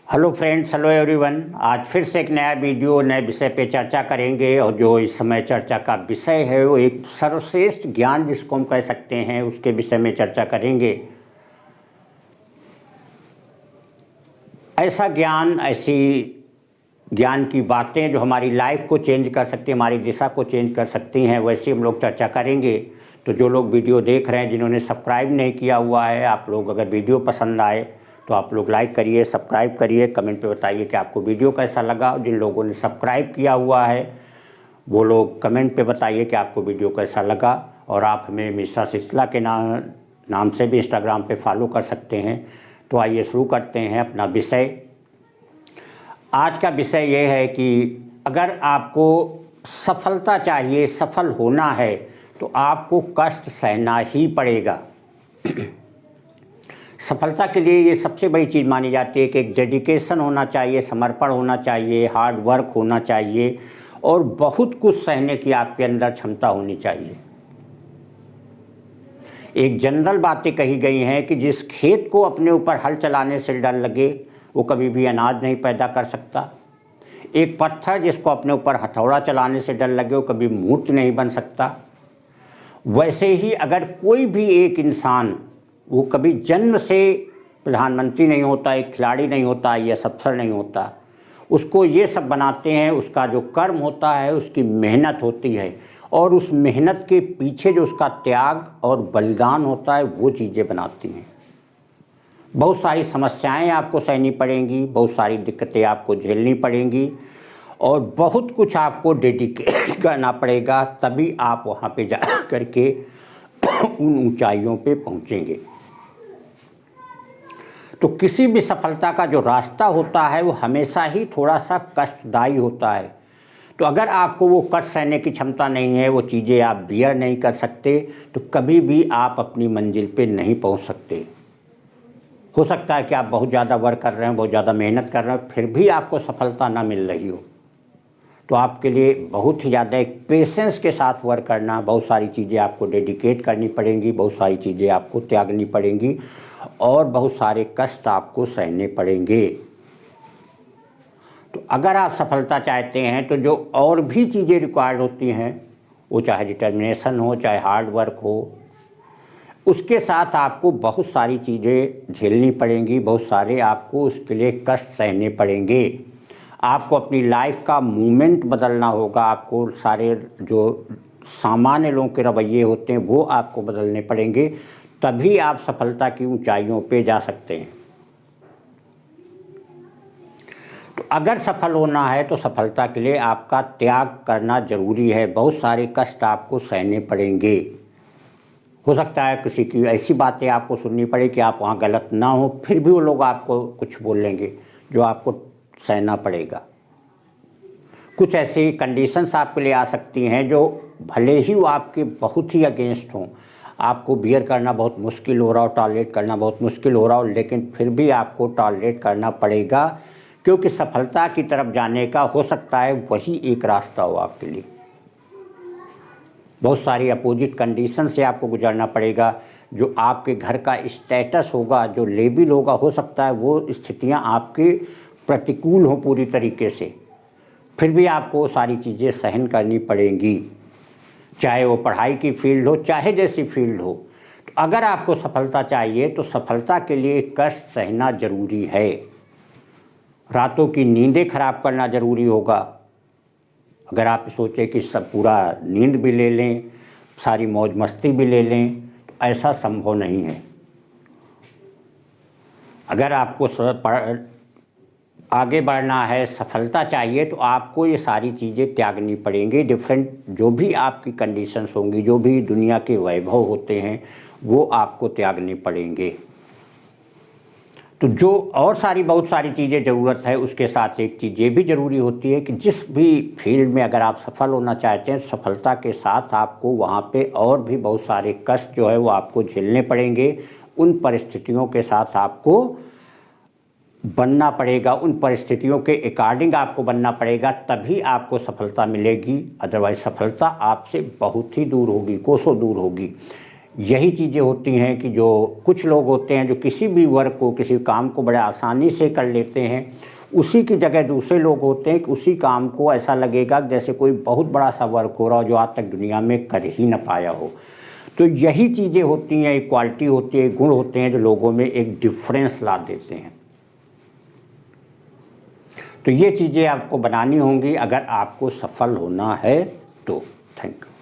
Hello friends, hello everyone. आज फिर से एक नया वीडियो नए विषय पे चर्चा करेंगे और जो इस समय चर्चा का विषय है वो एक सर्वश्रेष्ठ ज्ञान जिसको हम कह सकते हैं उसके विषय में चर्चा करेंगे। ऐसा ज्ञान, ऐसी ज्ञान की बातें जो हमारी लाइफ को चेंज कर सकती हैं, हमारी दिशा को चेंज कर सकती हैं, वैसे हम लोग चर्चा करेंगे। तो जो लोग वीडियो देख रहे हैं, जिन्होंने सब्सक्राइब नहीं किया हुआ है, आप लोग अगर वीडियो पसंद आए तो आप लोग लाइक करिए, सब्सक्राइब करिए, कमेंट पे बताइए कि आपको वीडियो कैसा लगा। जिन लोगों ने सब्सक्राइब किया हुआ है वो लोग कमेंट पे बताइए कि आपको वीडियो कैसा लगा। और आप हमें मिश्रा सिलसिला के नाम से भी इंस्टाग्राम पे फॉलो कर सकते हैं। तो आइए शुरू करते हैं अपना विषय। आज का विषय ये है कि अगर आपको सफलता चाहिए, सफल होना है, तो आपको कष्ट सहना ही पड़ेगा। सफलता के लिए ये सबसे बड़ी चीज़ मानी जाती है कि एक डेडिकेशन होना चाहिए, समर्पण होना चाहिए, हार्ड वर्क होना चाहिए और बहुत कुछ सहने की आपके अंदर क्षमता होनी चाहिए। एक जनरल बातें कही गई हैं कि जिस खेत को अपने ऊपर हल चलाने से डर लगे वो कभी भी अनाज नहीं पैदा कर सकता। एक पत्थर जिसको अपने ऊपर हथौड़ा चलाने से डर लगे वो कभी मूर्ति नहीं बन सकता। वैसे ही अगर कोई भी एक इंसान, वो कभी जन्म से प्रधानमंत्री नहीं होता, एक खिलाड़ी नहीं होता, या अफसर नहीं होता, उसको ये सब बनाते हैं, उसका जो कर्म होता है, उसकी मेहनत होती है और उस मेहनत के पीछे जो उसका त्याग और बलिदान होता है वो चीज़ें बनाती हैं। बहुत सारी समस्याएं आपको सहनी पड़ेंगी, बहुत सारी दिक्कतें आपको झेलनी पड़ेंगी और बहुत कुछ आपको डेडिकेट करना पड़ेगा, तभी आप वहाँ पे जा करके उन ऊंचाइयों पे पहुँचेंगे। तो किसी भी सफलता का जो रास्ता होता है वो हमेशा ही थोड़ा सा कष्टदायी होता है। तो अगर आपको वो कष्ट सहने की क्षमता नहीं है, वो चीज़ें आप बियर नहीं कर सकते, तो कभी भी आप अपनी मंजिल पे नहीं पहुंच सकते। हो सकता है कि आप बहुत ज़्यादा वर्क कर रहे हैं, बहुत ज़्यादा मेहनत कर रहे हैं, फिर भी आपको सफलता ना मिल रही हो, तो आपके लिए बहुत ही ज़्यादा एक पेशेंस के साथ वर्क करना, बहुत सारी चीज़ें आपको डेडिकेट करनी पड़ेंगी, बहुत सारी चीज़ें आपको त्यागनी पड़ेंगी और बहुत सारे कष्ट आपको सहने पड़ेंगे। तो अगर आप सफलता चाहते हैं तो जो और भी चीज़ें रिक्वायर्ड होती हैं, वो चाहे डिटर्मिनेशन हो, चाहे हार्ड वर्क हो, उसके साथ आपको बहुत सारी चीज़ें झेलनी पड़ेंगी, बहुत सारे आपको उसके लिए कष्ट सहने पड़ेंगे। आपको अपनी लाइफ का मूवमेंट बदलना होगा, आपको सारे जो सामान्य लोगों के रवैये होते हैं वो आपको बदलने पड़ेंगे, तभी आप सफलता की ऊंचाइयों पे जा सकते हैं। तो अगर सफल होना है तो सफलता के लिए आपका त्याग करना जरूरी है, बहुत सारे कष्ट आपको सहने पड़ेंगे। हो सकता है किसी की ऐसी बातें आपको सुननी पड़े कि आप वहाँ गलत ना हो, फिर भी वो लोग आपको कुछ बोलेंगे जो आपको सहना पड़ेगा। कुछ ऐसी कंडीशंस आपके लिए आ सकती हैं जो भले ही वो आपके बहुत ही अगेंस्ट हों, आपको बियर करना बहुत मुश्किल हो रहा हो, टॉलरेट करना बहुत मुश्किल हो रहा हो, लेकिन फिर भी आपको टॉलरेट करना पड़ेगा, क्योंकि सफलता की तरफ जाने का हो सकता है वही एक रास्ता हो आपके लिए। बहुत सारी अपोजिट कंडीशन से आपको गुजरना पड़ेगा। जो आपके घर का स्टेटस होगा, जो लेवल होगा, हो सकता है वो स्थितियां आपके प्रतिकूल हो पूरी तरीके से, फिर भी आपको सारी चीज़ें सहन करनी पड़ेंगी, चाहे वो पढ़ाई की फील्ड हो, चाहे जैसी फील्ड हो। तो अगर आपको सफलता चाहिए तो सफलता के लिए कष्ट सहना जरूरी है। रातों की नींदें खराब करना ज़रूरी होगा। अगर आप सोचें कि सब पूरा नींद भी ले लें, सारी मौज मस्ती भी ले लें, तो ऐसा संभव नहीं है। अगर आपको आगे बढ़ना है, सफलता चाहिए, तो आपको ये सारी चीज़ें त्यागनी पड़ेंगी। डिफरेंट जो भी आपकी कंडीशंस होंगी, जो भी दुनिया के वैभव होते हैं, वो आपको त्यागने पड़ेंगे। तो जो और बहुत सारी चीज़ें ज़रूरत है, उसके साथ एक चीज़ ये भी ज़रूरी होती है कि जिस भी फील्ड में अगर आप सफल होना चाहते हैं, सफलता के साथ आपको वहाँ पे और भी बहुत सारे कष्ट जो है वो आपको झेलने पड़ेंगे। उन परिस्थितियों के साथ आपको बनना पड़ेगा, उन परिस्थितियों के अकॉर्डिंग आपको बनना पड़ेगा, तभी आपको सफलता मिलेगी। अदरवाइज सफलता आपसे बहुत ही दूर होगी, कोसों दूर होगी। यही चीज़ें होती हैं कि जो कुछ लोग होते हैं जो किसी भी वर्क को, किसी काम को बड़े आसानी से कर लेते हैं, उसी की जगह दूसरे लोग होते हैं कि उसी काम को ऐसा लगेगा जैसे कोई बहुत बड़ा सा वर्क हो रहा हो जो आज तक दुनिया में कर ही न पाया हो। तो यही चीज़ें होती हैं, एक क्वालिटी होती है, गुण होते हैं जो लोगों में एक डिफरेंस ला देते हैं। तो ये चीज़ें आपको बनानी होंगी अगर आपको सफल होना है तो। Thank you.